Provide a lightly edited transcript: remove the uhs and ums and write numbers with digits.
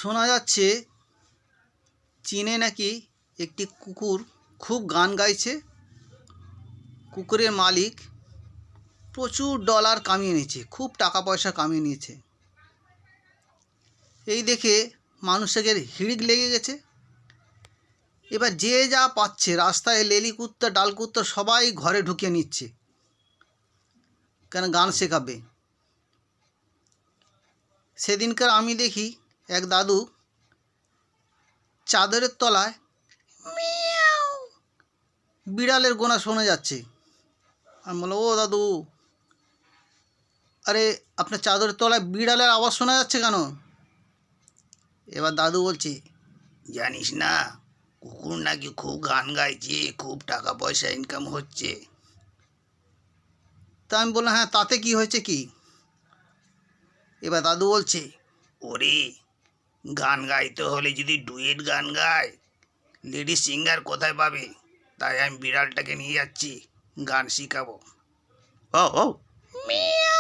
শোনা যাচ্ছে চীনে নাকি একটি কুকুর খুব গান গাইছে। কুকুরের মালিক প্রচুর ডলার কামিয়ে নিয়েছে, খুব টাকা পয়সা কামিয়ে নিয়েছে। এই দেখে মানুষের হিড়িক লেগে গেছে। এবার যে যা পাচ্ছে রাস্তায় লেলি কুত্তা ডাল কুত্তা সবাই ঘরে ঢুকিয়ে নিচ্ছে, কেন গান শেখাবে। সেদিনকার আমি দেখি এক দাদু চাদরের তলায় মিয়াও বিড়ালের গোনা শোনা যাচ্ছে। আমি বললাম, ও দাদু, আরে আপনার চাদরের তলায় বিড়ালের আওয়াজ শোনা যাচ্ছে কেন? এবার দাদু বলছে, জানিস না কুকুর নাকি খুব গান গাইছে, খুব টাকা পয়সা ইনকাম হচ্ছে। তা আমি বললাম, হ্যাঁ তাতে কি হয়েছে কি? এবার দাদু বলছে, ওরে গান গাইতে হলে যদি ডুয়েট গান গায়, লেডি সিঙ্গার কোথায় পাবে? তাই আমি বিড়ালটাকে নিয়ে যাচ্ছি, গান শিখাবো। ও ও মিয়া।